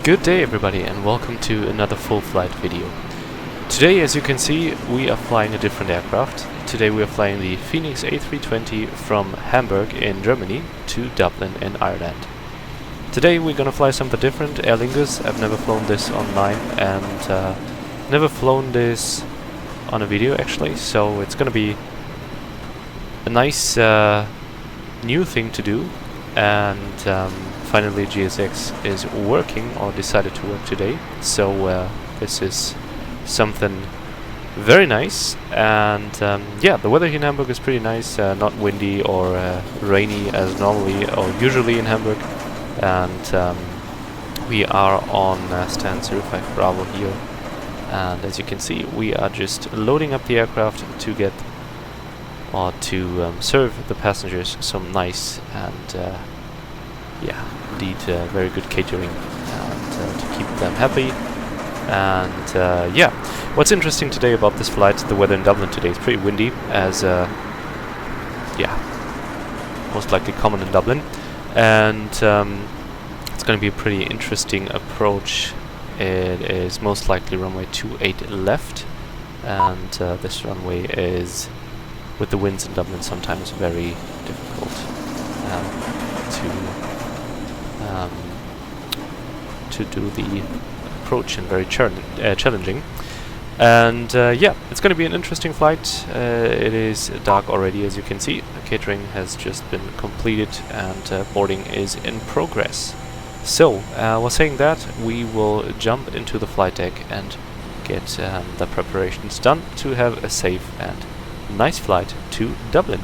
Good day everybody and welcome to another full flight video. Today, as you can see, we are flying a different aircraft. Today we are flying the Fenix A320 from Hamburg in Germany to Dublin in Ireland. Today we're gonna fly something different, Aer Lingus. I've never flown this online and never flown this on a video actually, so it's gonna be a nice new thing to do. And finally GSX is working, or decided to work today, so this is something very nice. And yeah, the weather here in Hamburg is pretty nice, not windy or rainy as normally or usually in Hamburg. And we are on stand 05 Bravo here, and as you can see we are just loading up the aircraft to get or to serve the passengers some nice and yeah, indeed very good catering, and to keep them happy. And yeah, what's interesting today about this flight, the weather in Dublin today is pretty windy, as yeah, most likely common in Dublin. And it's going to be a pretty interesting approach. It is most likely runway 28 left, and this runway is, with the winds in Dublin, sometimes very difficult to do the approach, and very challenging. And yeah, it's going to be an interesting flight. It is dark already, as you can see. Catering has just been completed and boarding is in progress. So, while saying that, we will jump into the flight deck and get the preparations done to have a safe and nice flight to Dublin.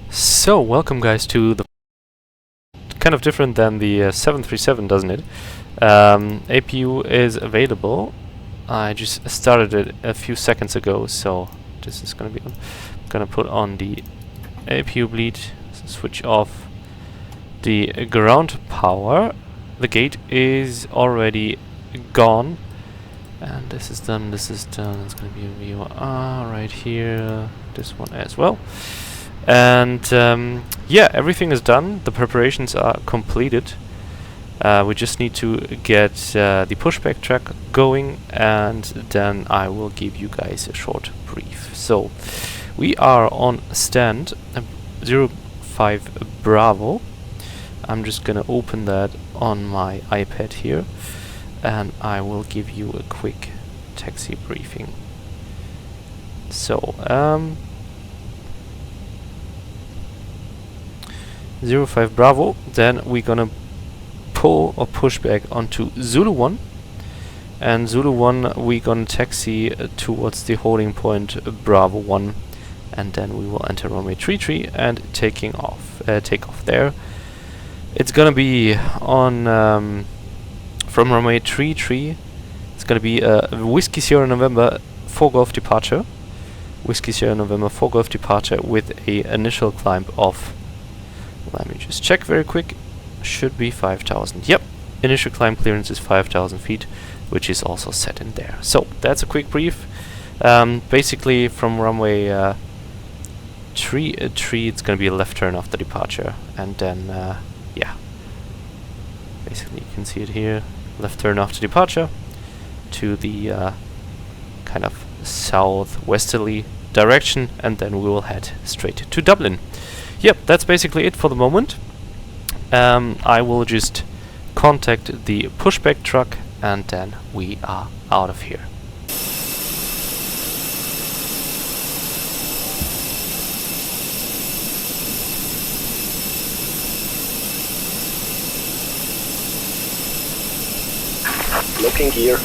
So, welcome guys to the kind of different than the 737, doesn't it? APU is available. I just started it a few seconds ago, so this is gonna be on. I'm gonna put on the APU bleed, switch off the ground power. The gate is already gone, and this is done. This is done. It's gonna be a VOR right here. This one as well. And yeah, everything is done. The preparations are completed. We just need to get the pushback track going, and then I will give you guys a short brief. So we are on stand 05 Bravo. I'm just gonna open that on my iPad here, and I will give you a quick taxi briefing. So 05 Bravo, then we're gonna pull or push back onto Zulu 1, and Zulu 1 we're gonna taxi towards the holding point Bravo 1, and then we will enter runway 33 and take off there. It's gonna be on from runway 33. It's gonna be a Whiskey Sierra November 4 Golf departure, Whiskey Sierra November 4 Golf departure with a initial climb of, let me just check very quick, should be 5,000. Yep, initial climb clearance is 5,000 feet, which is also set in there. So that's a quick brief. Basically from runway 33 it's going to be a left turn after departure, and then yeah, basically you can see it here, left turn after departure to the kind of southwesterly direction, and then we will head straight to Dublin. Yep, that's basically it for the moment. I will just contact the pushback truck, and then we are out of here. Looking gear.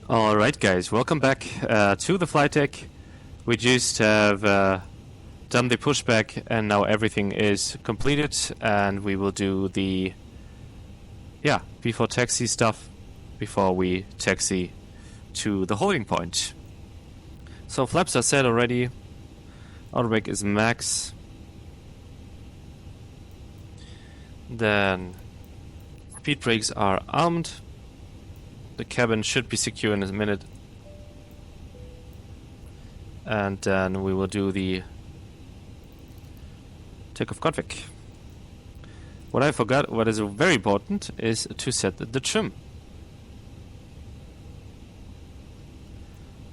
Alright guys, welcome back to the flight deck. We just have done the pushback and now everything is completed, and we will do the before taxi stuff before we taxi to the holding point. So flaps are set already, outerbrake is max, then speed brakes are armed. The cabin should be secure in a minute. And then we will do the takeoff config. What I forgot, what is very important, is to set the trim.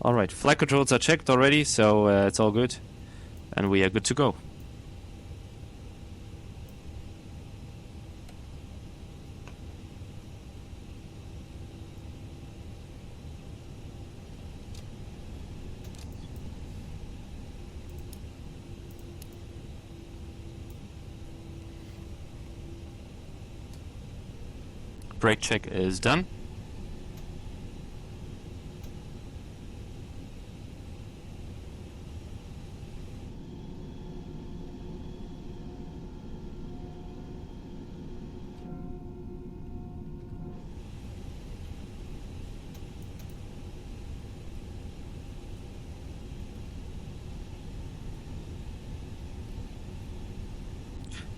Alright, flight controls are checked already, so it's all good. And we are good to go. Brake check is done.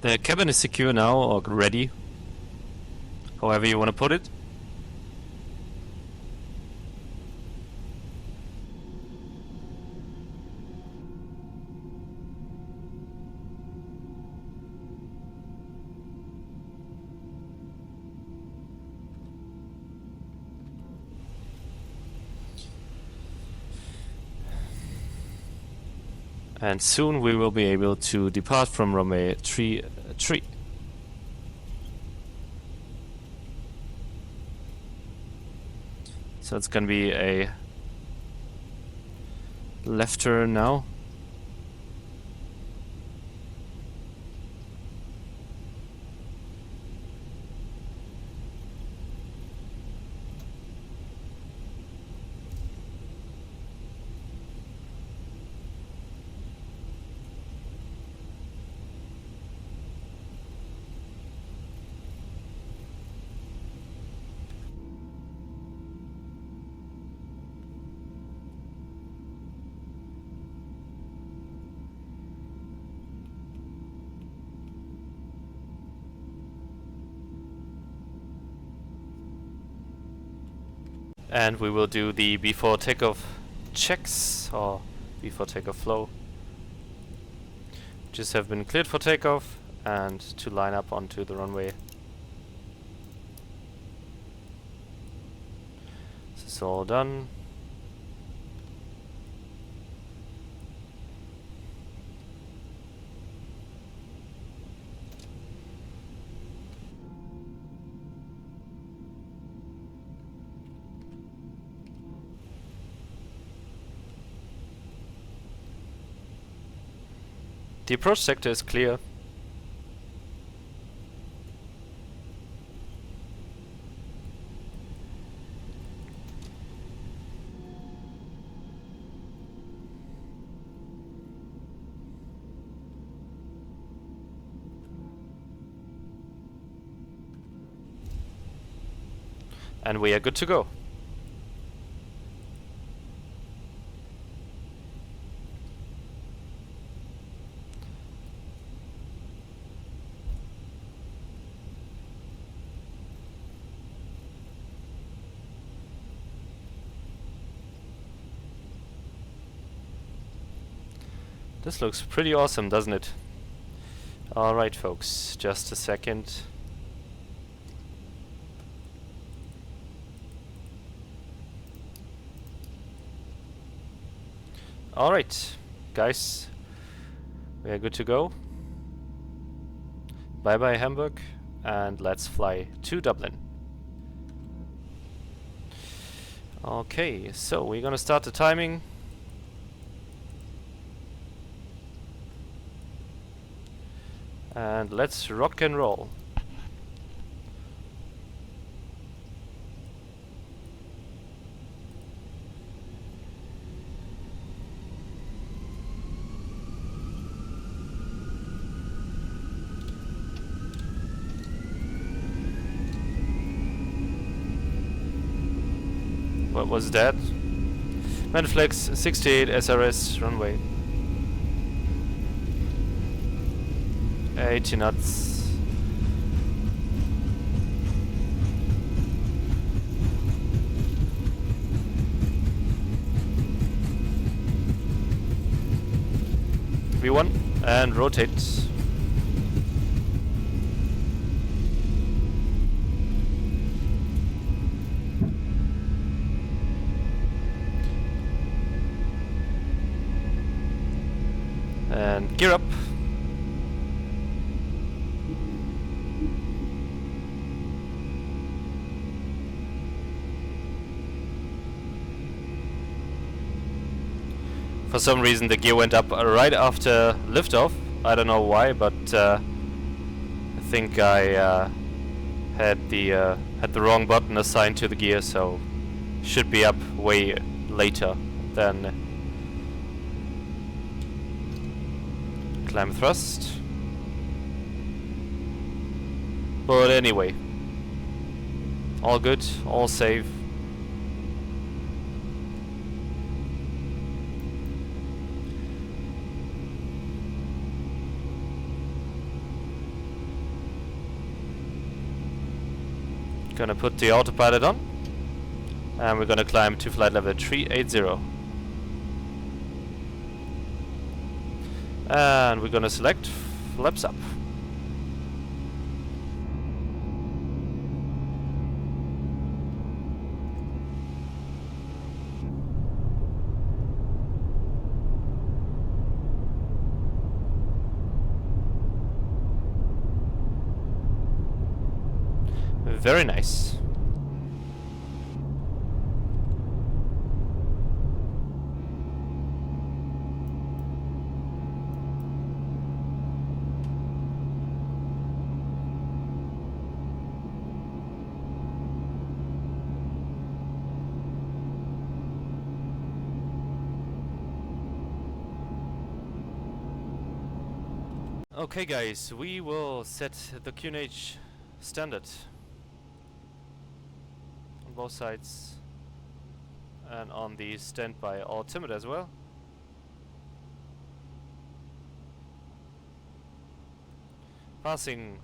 The cabin is secure now, or ready, however you want to put it. And soon we will be able to depart from runway 33. So it's going to be a left turn now. And we will do the before takeoff checks, or before takeoff flow. Just have been cleared for takeoff and to line up onto the runway. This is all done. The approach sector is clear. And we are good to go. This looks pretty awesome, doesn't it? Alright folks, just a second. Alright, guys, we are good to go. Bye bye Hamburg, and let's fly to Dublin. Okay, so we're gonna start the timing. And let's rock and roll. What was that? Manflex 68 SRS runway. 80 knots. V1 and rotate. And gear up. For some reason the gear went up right after liftoff. I don't know why, but I think I had the wrong button assigned to the gear, so should be up way later than climb thrust. But anyway, all good, all safe. Gonna put the autopilot on, and we're gonna climb to flight level 380. And we're gonna select flaps up. Very nice. Okay guys, we will set the QNH standard on both sides and on the standby altimeter as well. Passing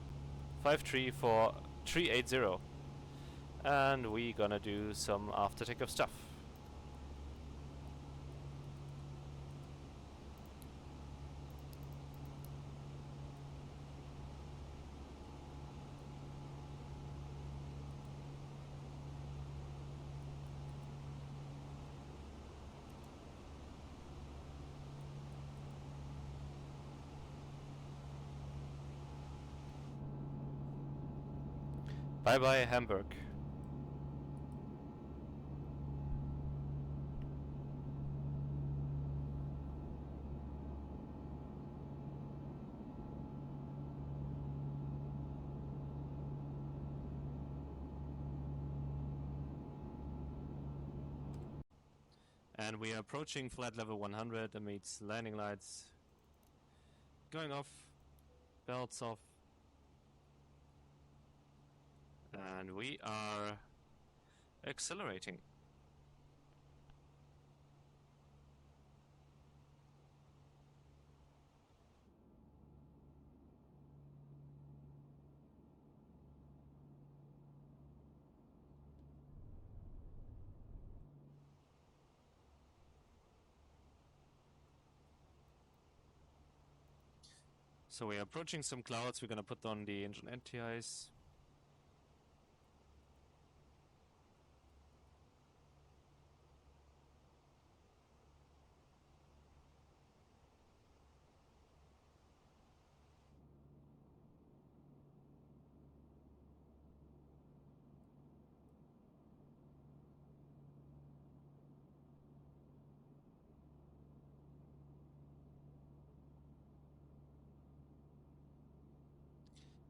534-380, and we gonna do some after takeoff stuff. Bye bye Hamburg. And we are approaching flight level 100 amidst landing lights going off, belts off. And we are accelerating. So we are approaching some clouds. We're gonna put on the engine anti-ice.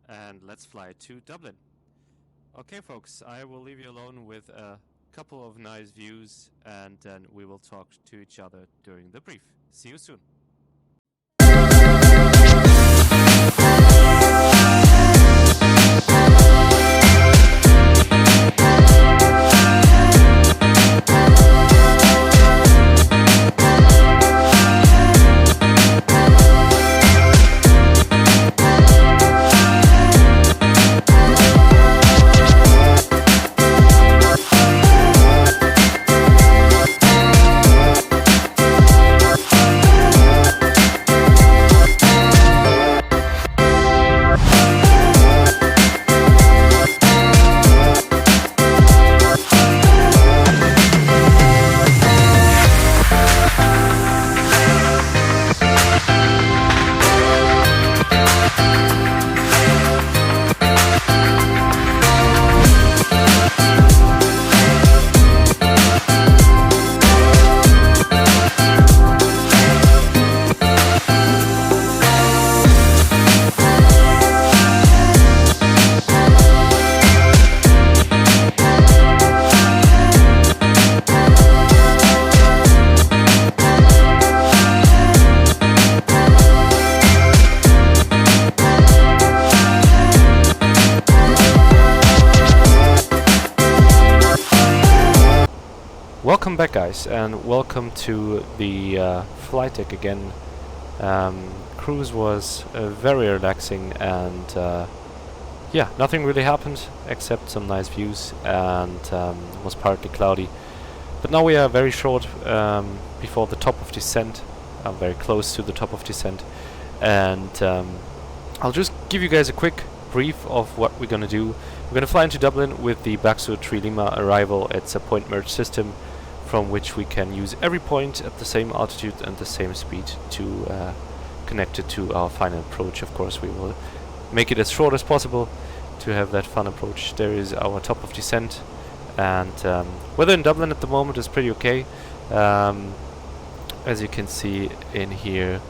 And let's fly to Dublin. Okay folks, I will leave you alone with a couple of nice views, and then we will talk to each other during the brief. See you soon. Welcome back, guys, and welcome to the flight deck again. Cruise was very relaxing, and yeah, nothing really happened except some nice views, and was partly cloudy. But now we are very short before the top of descent, very close to the top of descent, and I'll just give you guys a quick brief of what we're gonna do. We're gonna fly into Dublin with the Baxo 3 Lima arrival. It's a point merge system from which we can use every point at the same altitude and the same speed to connect it to our final approach. Of course, we will make it as short as possible to have that fun approach. There is our top of descent, and weather in Dublin at the moment is pretty okay. As you can see in here,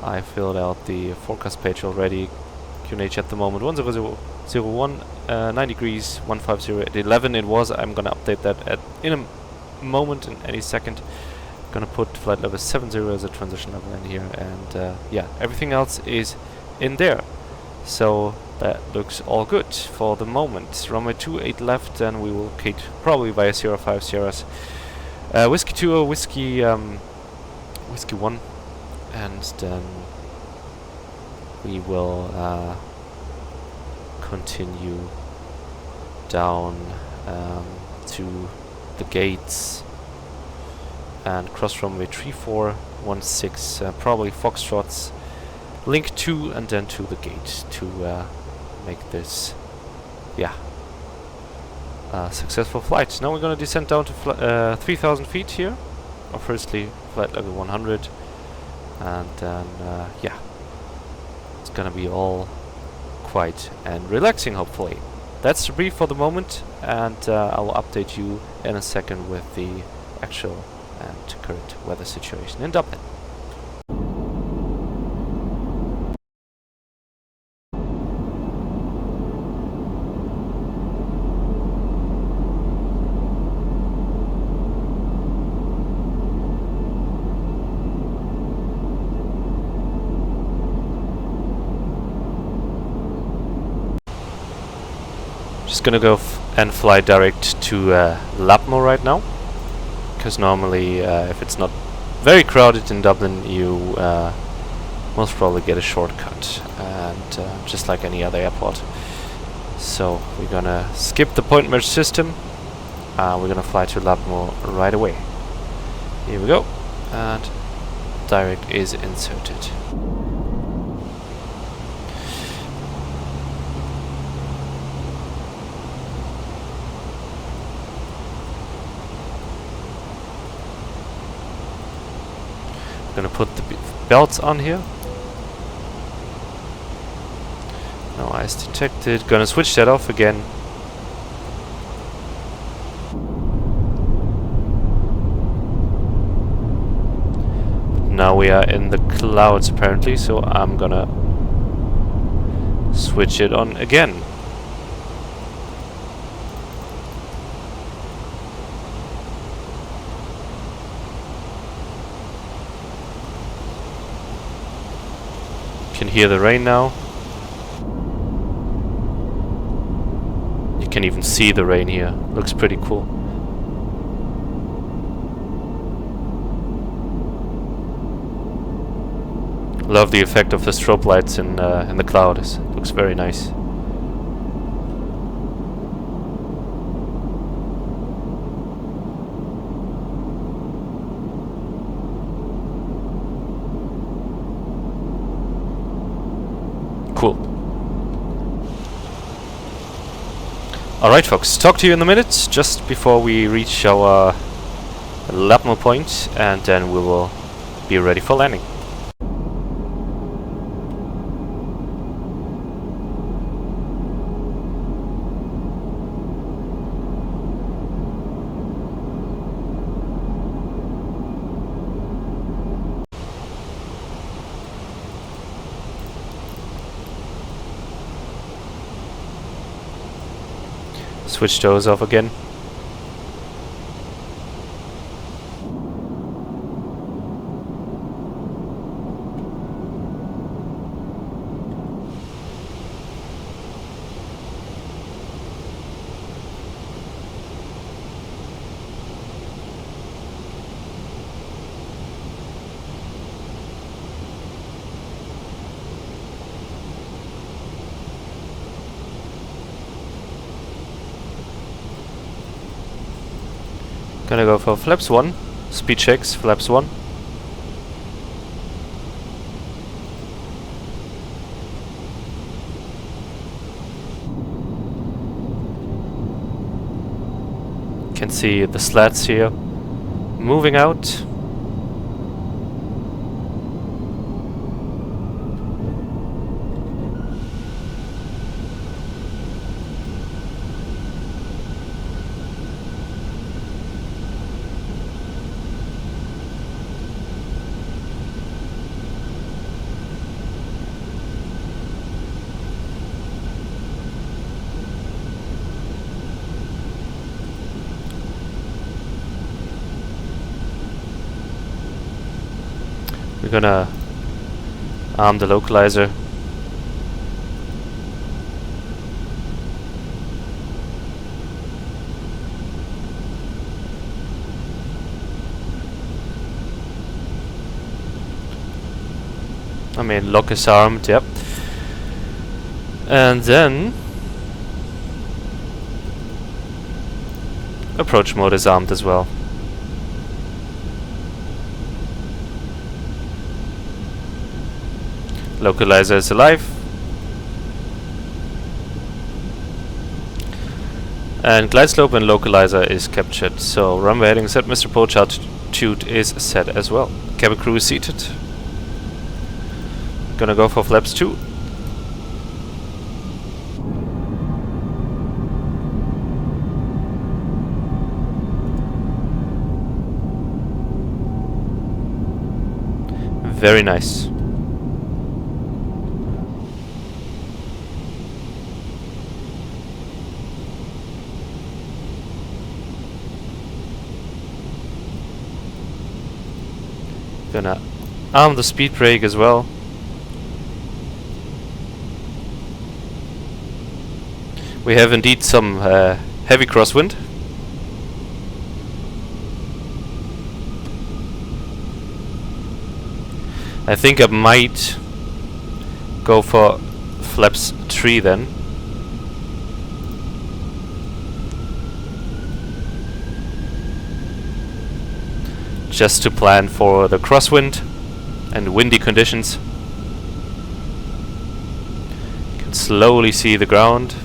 I filled out the forecast page already. QNH at the moment 1001, 9 degrees, 150 at 11 it was. I'm gonna update that in a moment, in any second. Gonna put flight level 70 as a transition level in here, and yeah, everything else is in there. So that looks all good for the moment. Runway 28 left, and we will locate probably via 05 Sierras. Whiskey 2, Whiskey 1, and then we will continue down to the gates and cross runway 3416, probably Foxtrots, link 2 and then to the gate to make this, yeah, a successful flight. Now we're going to descend down to 3000 feet here, or firstly flight level 100, and then yeah, it's going to be all quiet and relaxing, hopefully. That's the brief for the moment, and I'll update you in a second with the actual and current weather situation in Dublin. Just gonna go and fly direct to Lapmo right now, because normally if it's not very crowded in Dublin, you most probably get a shortcut, and just like any other airport. So we're gonna skip the point merge system. We're gonna fly to Lapmo right away. Here we go, and direct is inserted. Gonna put the belts on here. No ice detected. Gonna switch that off again. Now we are in the clouds apparently, so I'm gonna switch it on again. Can hear the rain now. You can even see the rain here. Looks pretty cool. Love the effect of the strobe lights in the cloud. It looks very nice. Cool. Alright folks, talk to you in a minute, just before we reach our Lapmo point, and then we will be ready for landing. Switch those off again. Gonna go for flaps 1. Speed checks, flaps 1. Can see the slats here moving out. We're gonna arm the localizer. I mean, lock is armed, yep. And then approach mode is armed as well. Localizer is alive. And glide slope and localizer is captured. So runway heading set, Mr. Approach altitude is set as well. Cabin crew is seated. Gonna go for flaps 2. Very nice. Gonna arm the speed brake as well. We have indeed some heavy crosswind. I think I might go for flaps 3 then. Just to plan for the crosswind and windy conditions. You can slowly see the ground.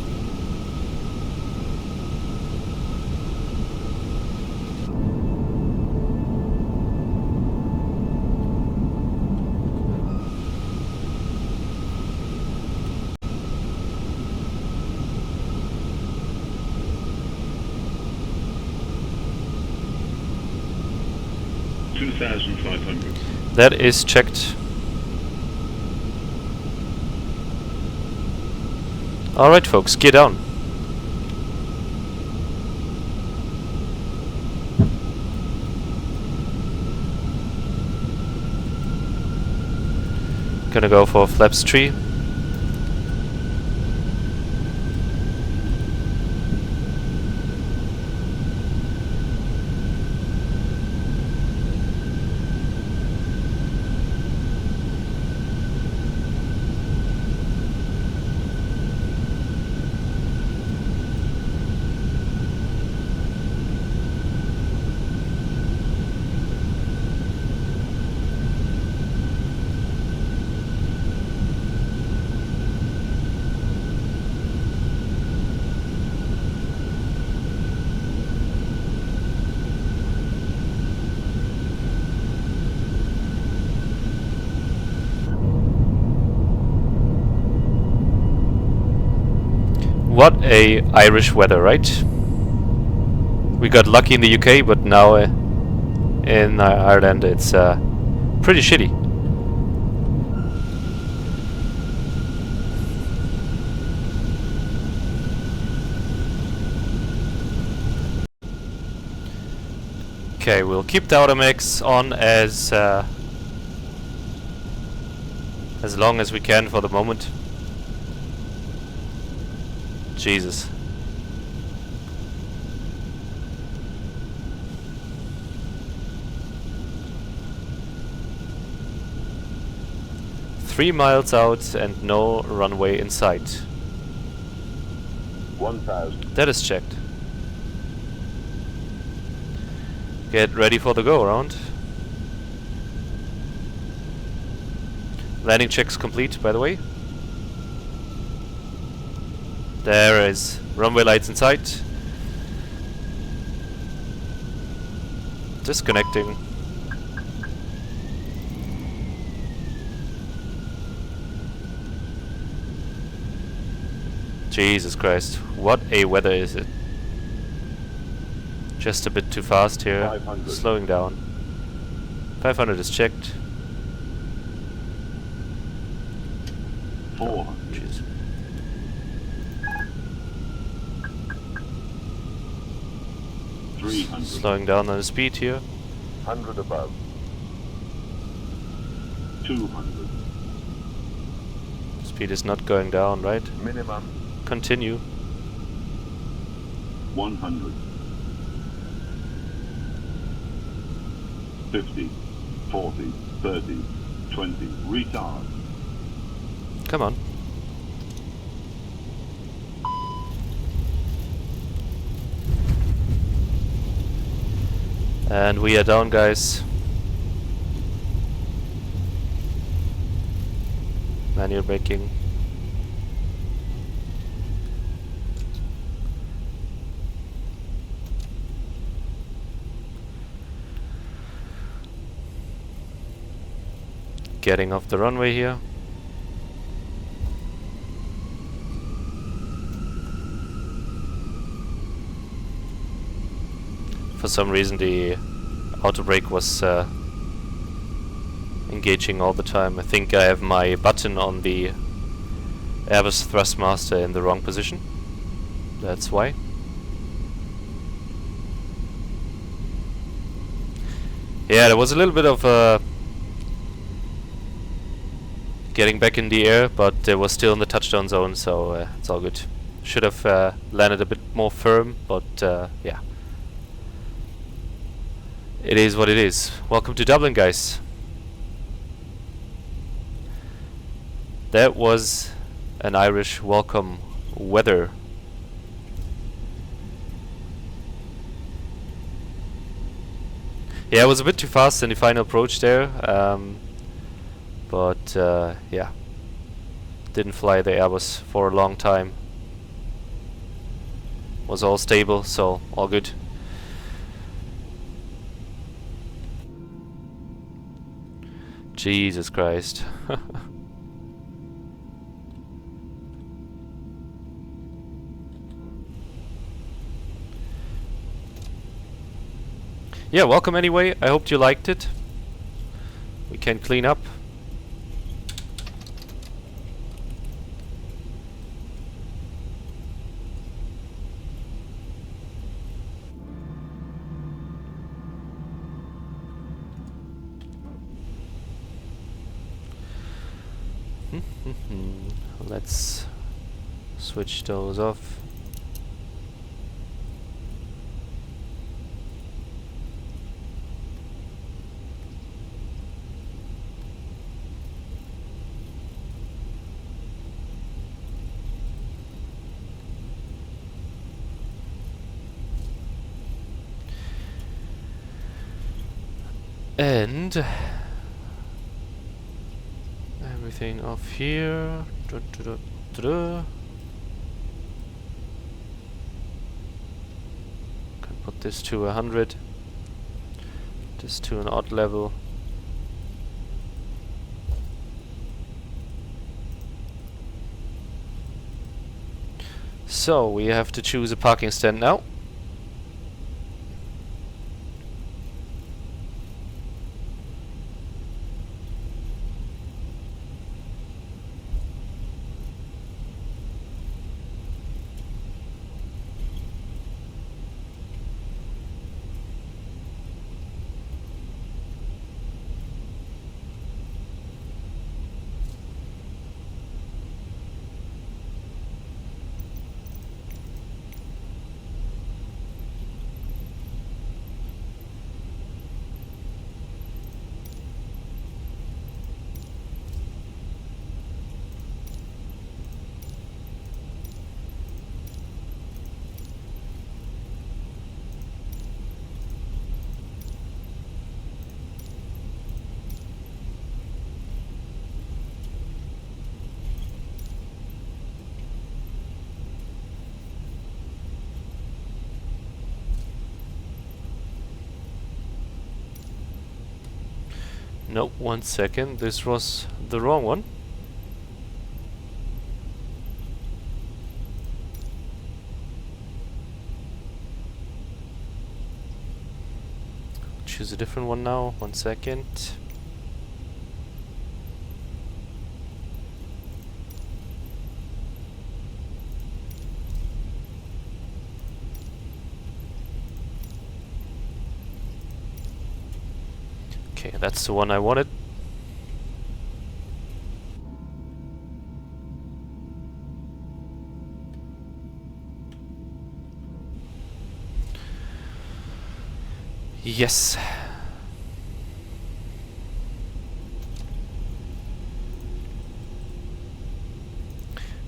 That is checked. Alright folks, gear down. Gonna go for flaps 3. What a Irish weather, right? We got lucky in the UK, but now in Ireland it's pretty shitty. Okay, we'll keep the automix on as long as we can for the moment. Jesus. Three miles out and no runway in sight. 1000. That is checked. Get ready for the go around. Landing checks complete, by the way. There is runway lights in sight. Disconnecting. Jesus Christ, what a weather is it? Just a bit too fast here. 500. Slowing down. 500 is checked. 400. Jeez. Slowing down on the speed here. 100 above. 200. Speed is not going down, right? Minimum. Continue. 100. 50. 40. 30. 20. Retard. Come on. And we are down, guys. Manual braking. Getting off the runway here. For some reason the auto brake was engaging all the time. I think I have my button on the Airbus Thrustmaster in the wrong position. That's why. Yeah, there was a little bit of getting back in the air, but it was still in the touchdown zone, so it's all good. Should have landed a bit more firm, but yeah. It is what it is. Welcome to Dublin, guys. That was an Irish welcome weather. Yeah, it was a bit too fast in the final approach there, but yeah, didn't fly the Airbus for a long time. Was all stable, so all good. Jesus Christ. Yeah, welcome anyway. I hope you liked it. We can clean up. Let's switch those off. And everything off here. Can put this to 100. This to an odd level. So we have to choose a parking stand now. No, 1 second. This was the wrong one. Choose a different one now. 1 second. Okay, that's the one I wanted. Yes.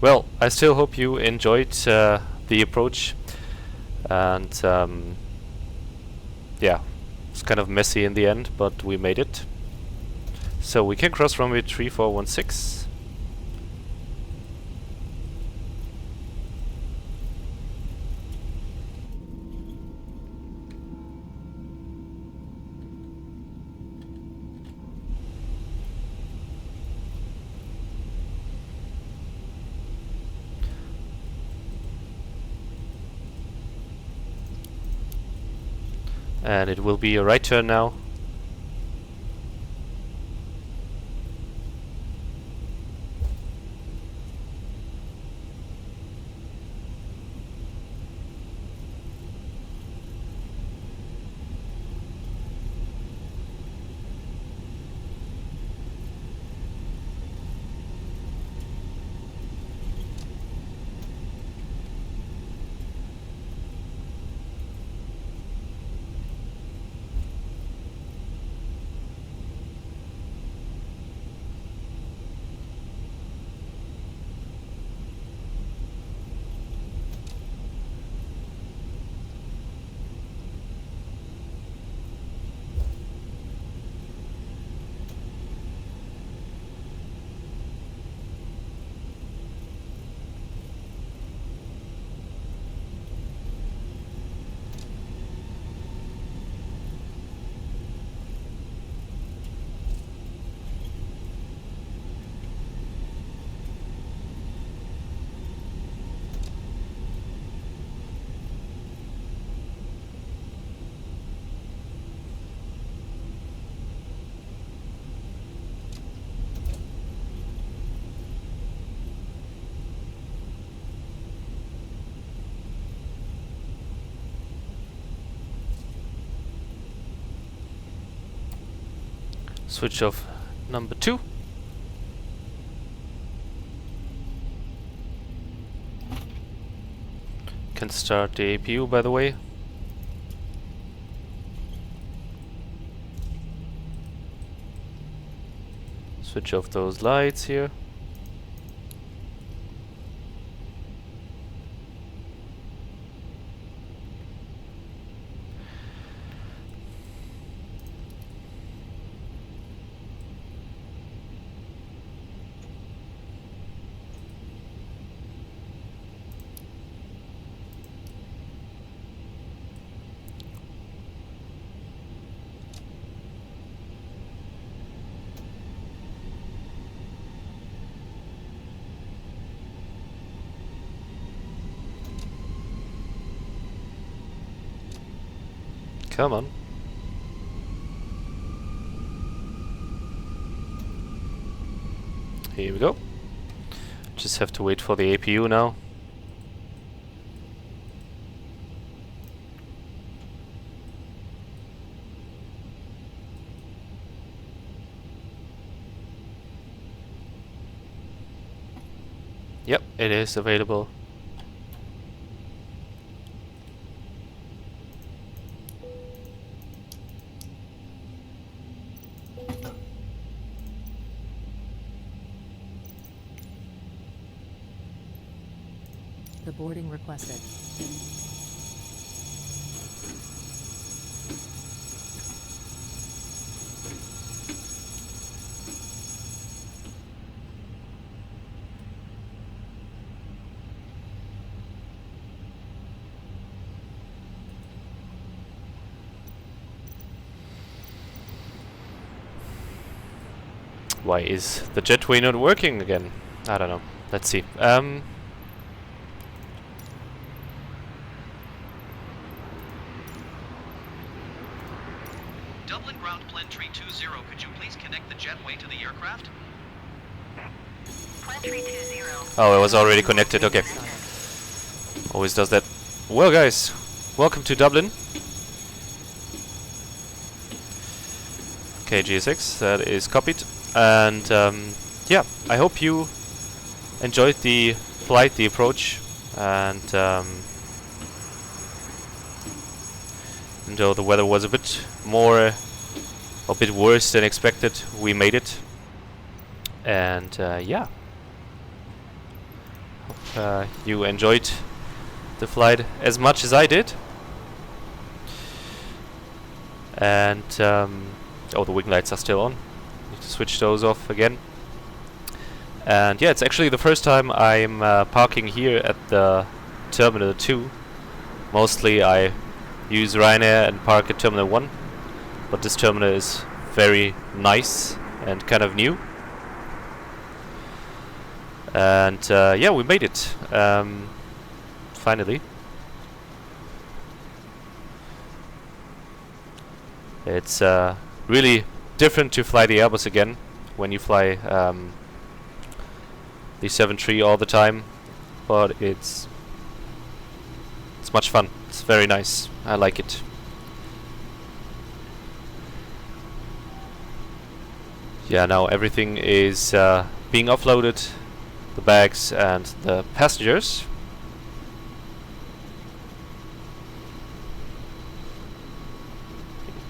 Well, I still hope you enjoyed the approach, and yeah, it's kind of messy in the end, but we made it. So we can cross runway 3416. And it will be a right turn now. Switch off number 2. Can start the APU, by the way. Switch off those lights here. Come on. Here we go. Just have to wait for the APU now. Yep, it is available. The boarding requested. Why is the jetway not working again? I don't know. Let's see. Dublin ground Plantree 20, could you please connect the jetway to the aircraft? Plantree 20. Oh, it was already connected. Okay. Always does that. Well, guys, welcome to Dublin. Okay, GSX, that is copied. And yeah, I hope you enjoyed the flight, the approach, and though the weather was a bit worse than expected, we made it. And yeah, hope you enjoyed the flight as much as I did. And oh, the wing lights are still on. Need to switch those off again. And yeah, it's actually the first time I'm parking here at the Terminal 2. Mostly I use Ryanair and park at Terminal 1, but this terminal is very nice and kind of new. And yeah, we made it finally. It's really different to fly the Airbus again when you fly the 7.3 all the time, but it's much fun. It's very nice. I like it. Yeah, now everything is being offloaded, the bags and the passengers.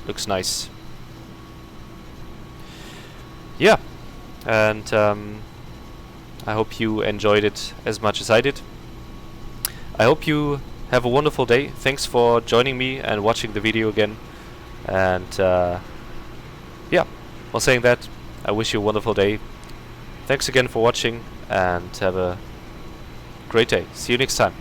Looks nice. Yeah, and I hope you enjoyed it as much as I did. I hope you have a wonderful day. Thanks for joining me and watching the video again. And yeah, while saying that, I wish you a wonderful day. Thanks again for watching and have a great day. See you next time.